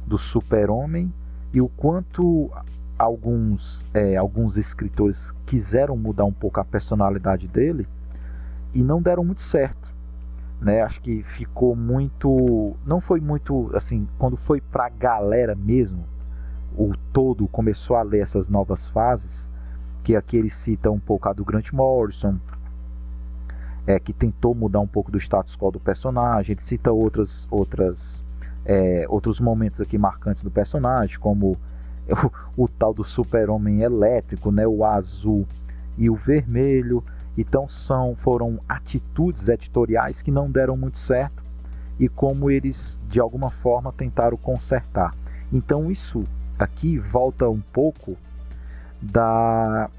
do Super-Homem e o quanto alguns escritores quiseram mudar um pouco a personalidade dele e não deram muito certo, né? Acho que ficou muito, não foi muito assim, quando foi pra galera mesmo, o todo começou a ler essas novas fases, que aqui ele cita um pouco a do Grant Morrison, que tentou mudar um pouco do status quo do personagem. Ele cita outros momentos aqui marcantes do personagem, como o tal do Super-Homem elétrico, né, o azul e o vermelho. Então foram atitudes editoriais que não deram muito certo e como eles de alguma forma tentaram consertar. Então isso aqui volta um pouco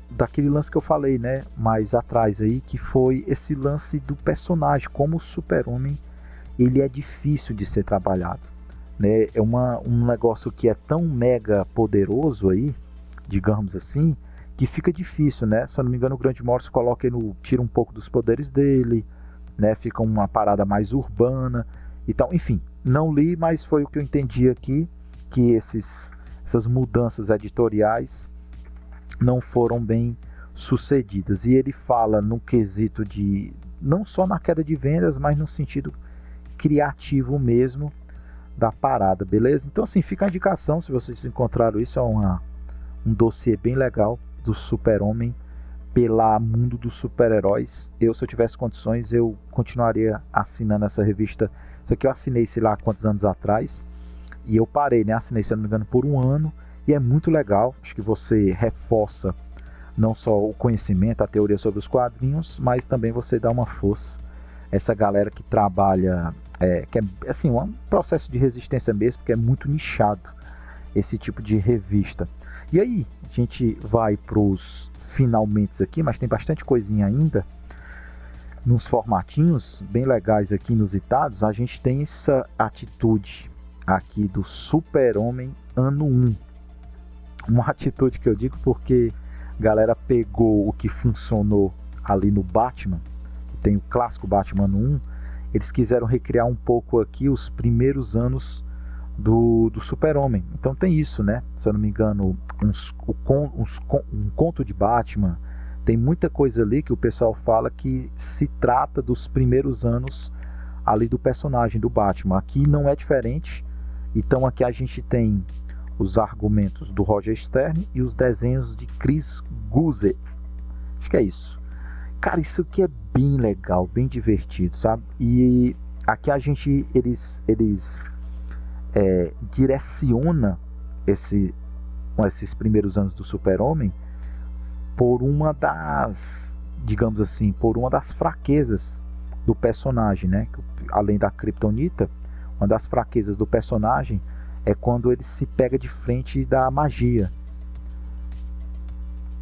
daquele lance que eu falei, né, mais atrás aí, que foi esse lance do personagem, como o Super-Homem ele é difícil de ser trabalhado, né? É um negócio que é tão mega poderoso aí, digamos assim, que fica difícil, né? Se eu não me engano, o Grant Morrison tira um pouco dos poderes dele, né? Fica uma parada mais urbana. Então, enfim, não li, mas foi o que eu entendi aqui, que essas mudanças editoriais não foram bem sucedidas. E ele fala no quesito de, não só na queda de vendas, mas no sentido criativo mesmo da parada, beleza? Então assim, fica a indicação, se vocês encontraram isso, é um dossiê bem legal do Super-Homem pela Mundo dos Super-Heróis. Se eu tivesse condições, eu continuaria assinando essa revista. Isso aqui eu assinei, sei lá quantos anos atrás, e eu parei, né? Assinei, se não me engano, por um ano, e é muito legal. Acho que você reforça não só o conhecimento, a teoria sobre os quadrinhos, mas também você dá uma força a essa galera que trabalha, que é assim, um processo de resistência mesmo, porque é muito nichado esse tipo de revista. E aí, a gente vai para os finalmente aqui, mas tem bastante coisinha ainda. Nos formatinhos bem legais aqui, inusitados, a gente tem essa atitude aqui do Super-Homem ano 1. Uma atitude que eu digo porque a galera pegou o que funcionou ali no Batman, que tem o clássico Batman ano 1, eles quiseram recriar um pouco aqui os primeiros anos do Super-Homem. Então tem isso, né? Se eu não me engano, um conto de Batman. Tem muita coisa ali que o pessoal fala que se trata dos primeiros anos ali do personagem do Batman. Aqui não é diferente. Então aqui a gente tem os argumentos do Roger Stern e os desenhos de Chris Guzet. Acho que é isso. Cara, isso aqui é bem legal, bem divertido, sabe? E aqui eles direciona esses primeiros anos do Super-Homem por uma das, digamos assim, por uma das fraquezas do personagem, né? Além da Kryptonita, uma das fraquezas do personagem é quando ele se pega de frente da magia.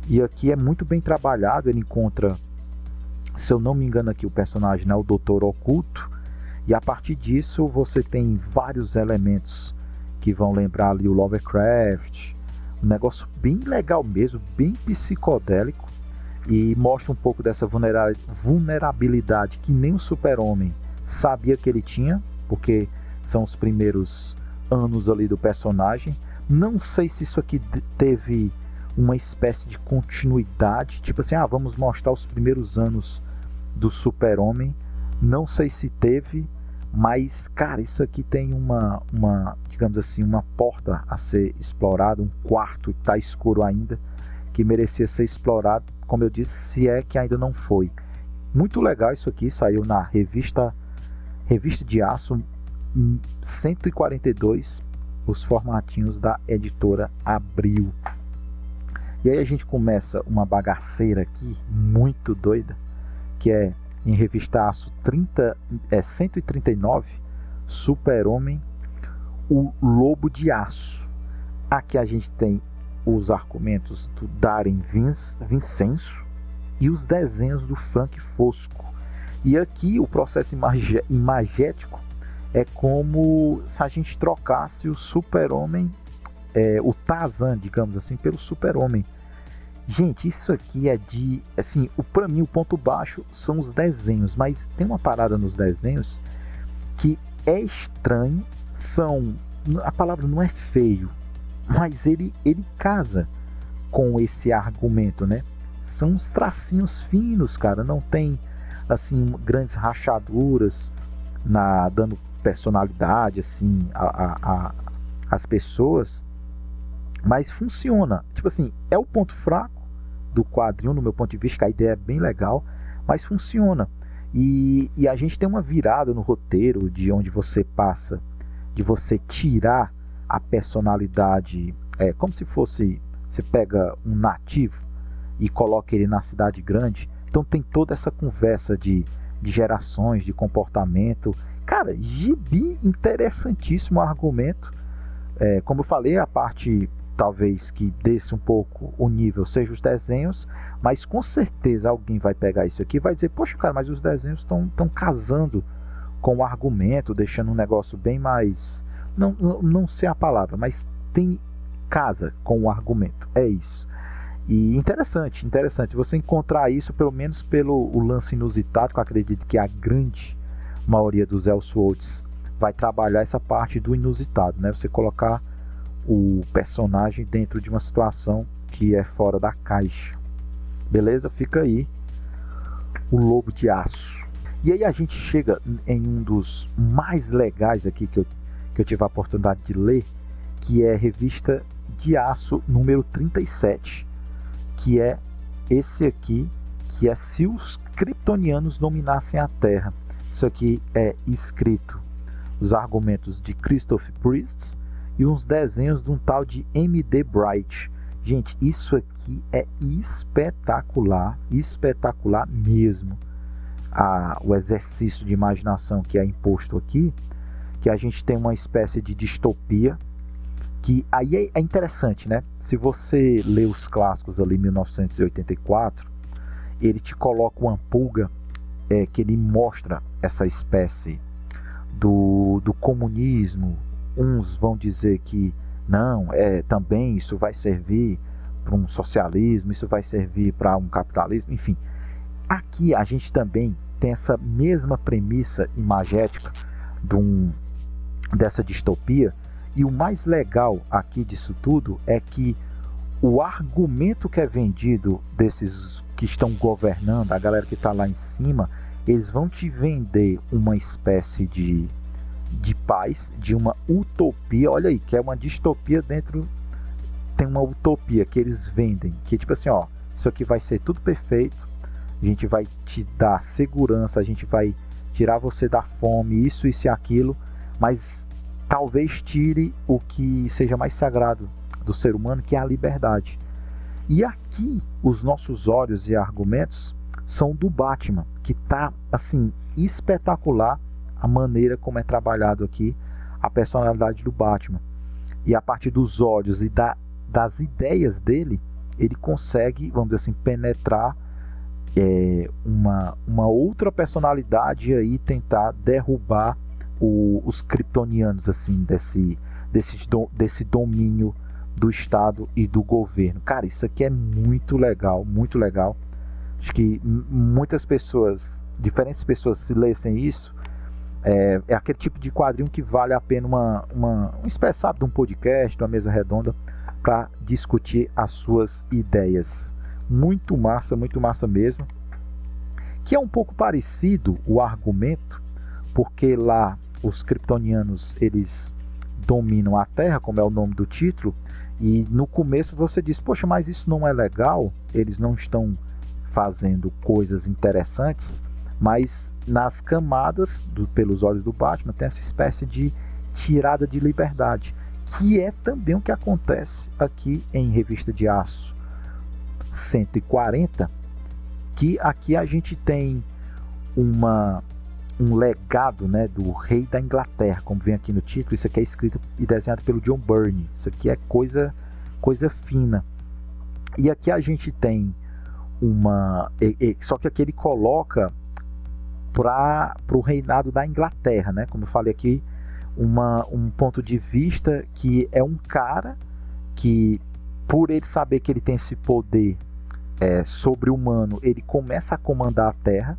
E aqui é muito bem trabalhado. Ele encontra, se eu não me engano aqui, o personagem, né, o Doutor Oculto, e a partir disso você tem vários elementos que vão lembrar ali o Lovecraft, um negócio bem legal mesmo, bem psicodélico, e mostra um pouco dessa vulnerabilidade que nem o Super-Homem sabia que ele tinha, porque são os primeiros anos ali do personagem. Não sei se isso aqui teve uma espécie de continuidade, tipo assim, vamos mostrar os primeiros anos do Super-Homem. Não sei se teve, mas cara, isso aqui tem uma digamos assim, uma porta a ser explorada, um quarto que está escuro ainda, que merecia ser explorado, como eu disse, se é que ainda não foi. Muito legal isso aqui, saiu na revista de Aço 142, os formatinhos da editora Abril. E aí a gente começa uma bagaceira aqui muito doida, que é em revista Aço 139, Super-Homem, o Lobo de Aço. Aqui a gente tem os argumentos do Darren Vincenzo e os desenhos do Frank Fosco. E aqui o processo imagético é como se a gente trocasse o Super-Homem, o Tarzan, digamos assim, pelo Super-Homem. Gente, isso aqui é de... assim, pra mim o ponto baixo são os desenhos, mas tem uma parada nos desenhos que é estranho, a palavra não é feio, mas ele casa com esse argumento, né? São uns tracinhos finos, cara, não tem assim grandes rachaduras dando personalidade assim às pessoas, mas funciona. Tipo assim, é o ponto fraco do quadrinho, no meu ponto de vista, que a ideia é bem legal, mas funciona. E a gente tem uma virada no roteiro de onde você passa de você tirar a personalidade, como se fosse, você pega um nativo e coloca ele na cidade grande. Então tem toda essa conversa de gerações, de comportamento. Cara, gibi interessantíssimo argumento. Como eu falei, a parte talvez que desce um pouco o nível seja os desenhos, mas com certeza alguém vai pegar isso aqui e vai dizer, poxa cara, mas os desenhos estão casando com o argumento, deixando um negócio bem mais, não sei a palavra, mas casa com o argumento, é isso. E interessante você encontrar isso, pelo menos pelo o lance inusitado, que eu acredito que a grande maioria dos Elseworlds vai trabalhar essa parte do inusitado, né? Você colocar o personagem dentro de uma situação que é fora da caixa. Beleza? Fica aí o Lobo de Aço. E aí a gente chega em um dos mais legais aqui que eu tive a oportunidade de ler, que é a Revista de Aço número 37, que é esse aqui, que é Se os Kryptonianos Dominassem a Terra. Isso aqui é escrito os argumentos de Christopher Priest e uns desenhos de um tal de M.D. Bright. Gente, isso aqui é espetacular mesmo. O exercício de imaginação que é imposto aqui, que a gente tem uma espécie de distopia, que aí é interessante, né? Se você lê os clássicos ali, 1984, ele te coloca uma pulga, que ele mostra essa espécie do comunismo. Uns vão dizer que não, também isso vai servir para um socialismo, isso vai servir para um capitalismo, enfim. Aqui a gente também tem essa mesma premissa imagética dessa distopia, e o mais legal aqui disso tudo é que o argumento que é vendido desses que estão governando, a galera que está lá em cima, eles vão te vender uma espécie de paz, de uma utopia. Olha aí, que é uma distopia dentro, tem uma utopia que eles vendem, que tipo assim, ó, isso aqui vai ser tudo perfeito, a gente vai te dar segurança, a gente vai tirar você da fome, isso e aquilo, mas talvez tire o que seja mais sagrado do ser humano, que é a liberdade. E aqui os nossos olhos e argumentos são do Batman, que tá assim espetacular a maneira como é trabalhado aqui a personalidade do Batman. E a partir dos olhos e das ideias dele, ele consegue, vamos dizer assim, penetrar uma outra personalidade e aí tentar derrubar os kryptonianos, assim, desse domínio do Estado e do governo. Cara, isso aqui é muito legal, muito legal. Acho que muitas pessoas, diferentes pessoas, se lessem isso, é aquele tipo de quadrinho que vale a pena uma espécie, sabe, de um podcast, de uma mesa redonda, para discutir as suas ideias. Muito massa mesmo. Que é um pouco parecido o argumento, porque lá os kryptonianos, eles dominam a Terra, como é o nome do título, e no começo você diz, poxa, mas isso não é legal, eles não estão fazendo coisas interessantes, mas nas camadas, pelos olhos do Batman, tem essa espécie de tirada de liberdade, que é também o que acontece aqui em Revista de Aço 140, que aqui a gente tem um legado, né, do rei da Inglaterra, como vem aqui no título. Isso aqui é escrito e desenhado pelo John Byrne. Isso aqui é coisa fina. E aqui a gente tem só que aqui ele coloca para o reinado da Inglaterra, né? Como eu falei aqui, um ponto de vista que é um cara que, por ele saber que ele tem esse poder sobre-humano, ele começa a comandar a Terra,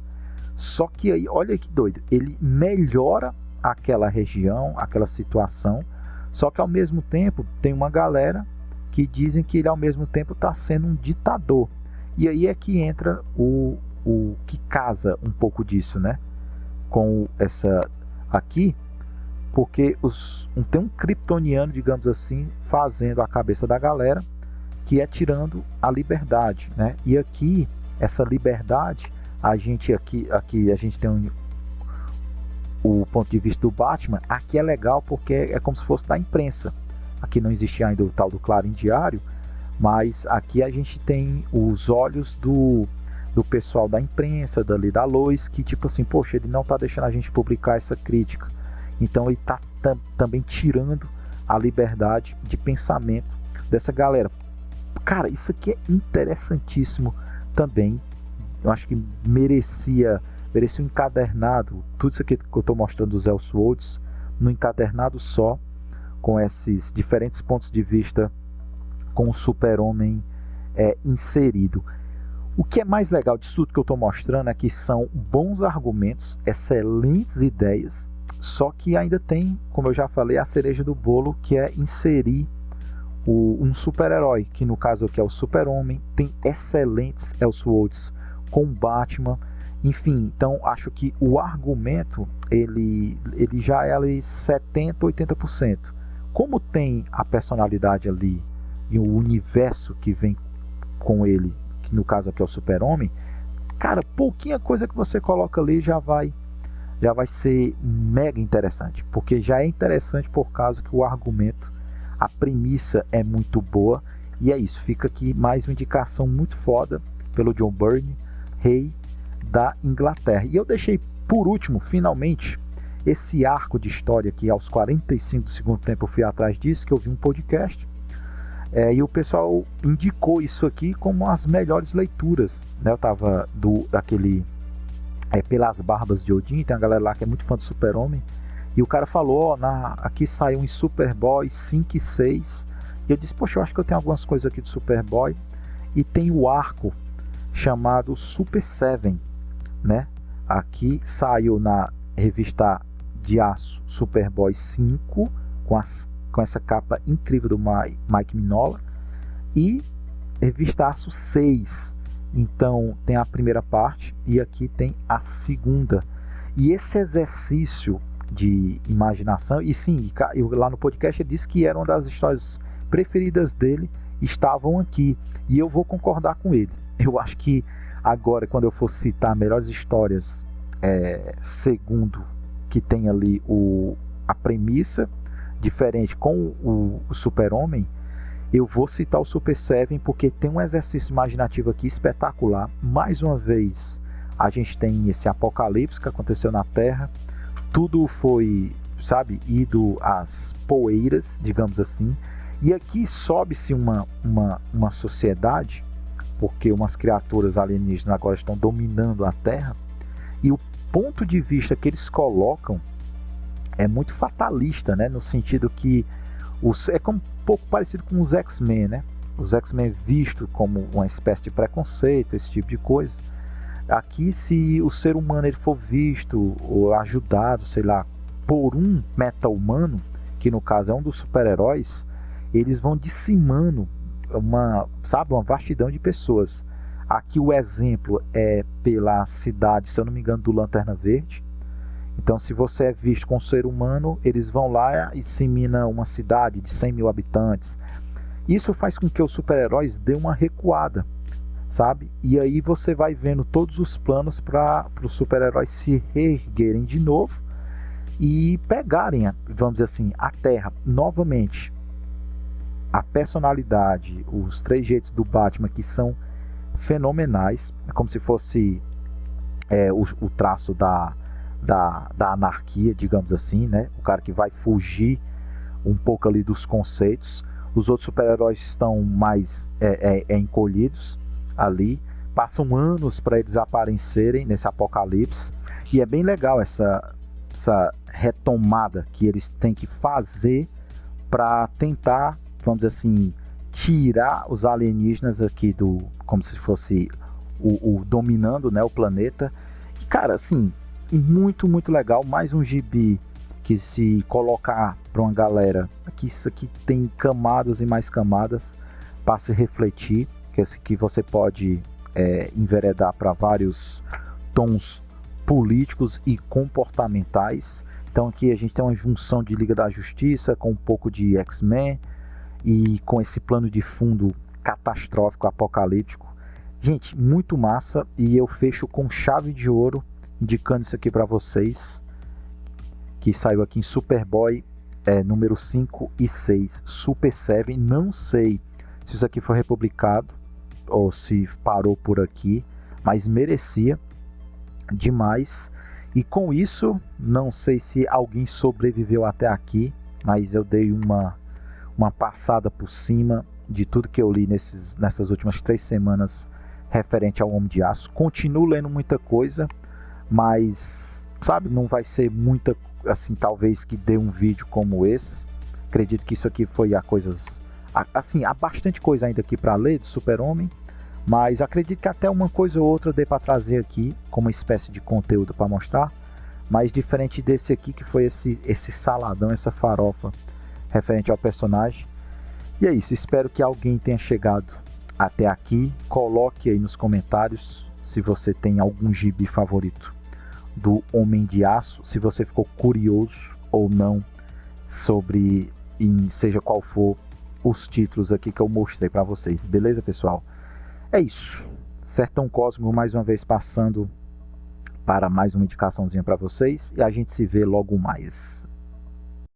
só que aí, olha que doido, ele melhora aquela região, aquela situação, só que ao mesmo tempo tem uma galera que dizem que ele ao mesmo tempo está sendo um ditador. E aí é que entra o que casa um pouco disso, né? Com essa aqui, porque tem um kryptoniano, digamos assim, fazendo a cabeça da galera, que é tirando a liberdade, né? E aqui, essa liberdade, a gente aqui a gente tem o ponto de vista do Batman. Aqui é legal porque é como se fosse da imprensa. Aqui não existia ainda o tal do Clarim Diário, mas aqui a gente tem os olhos do pessoal da imprensa, dali da Lois, que tipo assim, poxa, ele não tá deixando a gente publicar essa crítica. Então ele tá também tirando a liberdade de pensamento dessa galera. Cara, isso aqui é interessantíssimo também. Eu acho que merecia um encadernado, tudo isso aqui que eu estou mostrando dos Elseworlds, no encadernado só, com esses diferentes pontos de vista, com o Super-Homem inserido. O que é mais legal disso tudo que eu estou mostrando é que são bons argumentos, excelentes ideias, só que ainda tem, como eu já falei, a cereja do bolo, que é inserir um super-herói, que no caso aqui é o Super-Homem. Tem excelentes Elseworlds com Batman, enfim, então acho que o argumento ele já é ali 70%, 80%. Como tem a personalidade ali e o universo que vem com ele, que no caso aqui é o Super-Homem, cara, pouquinha coisa que você coloca ali já vai ser mega interessante, porque já é interessante por causa que o argumento, a premissa é muito boa. E é isso, fica aqui mais uma indicação muito foda pelo John Byrne, rei da Inglaterra. E eu deixei por último, finalmente, esse arco de história que aos 45 do segundo tempo eu fui atrás disso, que eu vi um podcast, e o pessoal indicou isso aqui como as melhores leituras, né? Eu tava daquele Pelas Barbas de Odin, tem uma galera lá que é muito fã do Super-Homem, e o cara falou, aqui saiu em Superboy 5 e 6, e eu disse, poxa, eu acho que eu tenho algumas coisas aqui do Superboy, e tem o arco chamado Super 7, né? Aqui saiu na revista de aço Superboy 5, com essa capa incrível do Mike Mignola, e revista aço 6. Então tem a primeira parte e aqui tem a segunda. E esse exercício de imaginação, e sim, lá no podcast ele disse que era uma das histórias preferidas dele, estavam aqui, e eu vou concordar com ele. Eu acho que agora, quando eu for citar melhores histórias, segundo que tem ali a premissa diferente com o Super-Homem, eu vou citar o Super 7 porque tem um exercício imaginativo aqui espetacular. Mais uma vez a gente tem esse apocalipse que aconteceu na Terra, tudo foi, ido às poeiras, digamos assim, e aqui sobe-se uma sociedade, porque umas criaturas alienígenas agora estão dominando a Terra, e o ponto de vista que eles colocam é muito fatalista, né? No sentido que um pouco parecido com os X-Men, né? Os X-Men visto como uma espécie de preconceito, esse tipo de coisa. Aqui, se o ser humano ele for visto ou ajudado, sei lá, por um meta-humano, que no caso é um dos super-heróis, eles vão dizimando uma vastidão de pessoas. Aqui o exemplo é pela cidade, se eu não me engano, do Lanterna Verde. Então, se você é visto com um ser humano, eles vão lá e disseminam uma cidade de 100 mil habitantes. Isso faz com que os super-heróis dêem uma recuada, E aí você vai vendo todos os planos para os super-heróis se reerguerem de novo e pegarem, vamos dizer assim, a Terra novamente. A personalidade, os trejeitos do Batman que são fenomenais, é como se fosse o traço da anarquia, digamos assim, né? O cara que vai fugir um pouco ali dos conceitos. Os outros super-heróis estão mais encolhidos ali, passam anos para eles aparecerem nesse apocalipse. E é bem legal essa retomada que eles têm que fazer para tentar, vamos dizer assim, tirar os alienígenas aqui como se fosse o dominando, né, o planeta. E cara, assim, muito, muito legal. Mais um gibi que, se colocar para uma galera, que isso aqui tem camadas e mais camadas para se refletir, que você pode enveredar para vários tons políticos e comportamentais. Então aqui a gente tem uma junção de Liga da Justiça com um pouco de X-Men e com esse plano de fundo catastrófico, apocalíptico. Gente, muito massa, e eu fecho com chave de ouro indicando isso aqui para vocês, que saiu aqui em Superboy número 5 e 6, Super Seven. Não sei se isso aqui foi republicado ou se parou por aqui, mas merecia demais. E com isso, não sei se alguém sobreviveu até aqui, mas eu dei uma passada por cima de tudo que eu li nessas últimas 3 semanas referente ao Homem de Aço. Continuo lendo muita coisa, mas, sabe, não vai ser muita, assim, talvez que dê um vídeo como esse. Acredito que isso aqui foi assim, há bastante coisa ainda aqui para ler do Super-Homem, mas acredito que até uma coisa ou outra dê para trazer aqui como uma espécie de conteúdo para mostrar. Mas diferente desse aqui, que foi esse saladão, essa farofa referente ao personagem. E é isso, espero que alguém tenha chegado até aqui. Coloque aí nos comentários se você tem algum gibi favorito do Homem de Aço, se você ficou curioso ou não sobre, seja qual for os títulos aqui que eu mostrei para vocês. Beleza, pessoal? É isso. Sertão Cósmico mais uma vez passando para mais uma indicaçãozinha para vocês, e a gente se vê logo mais.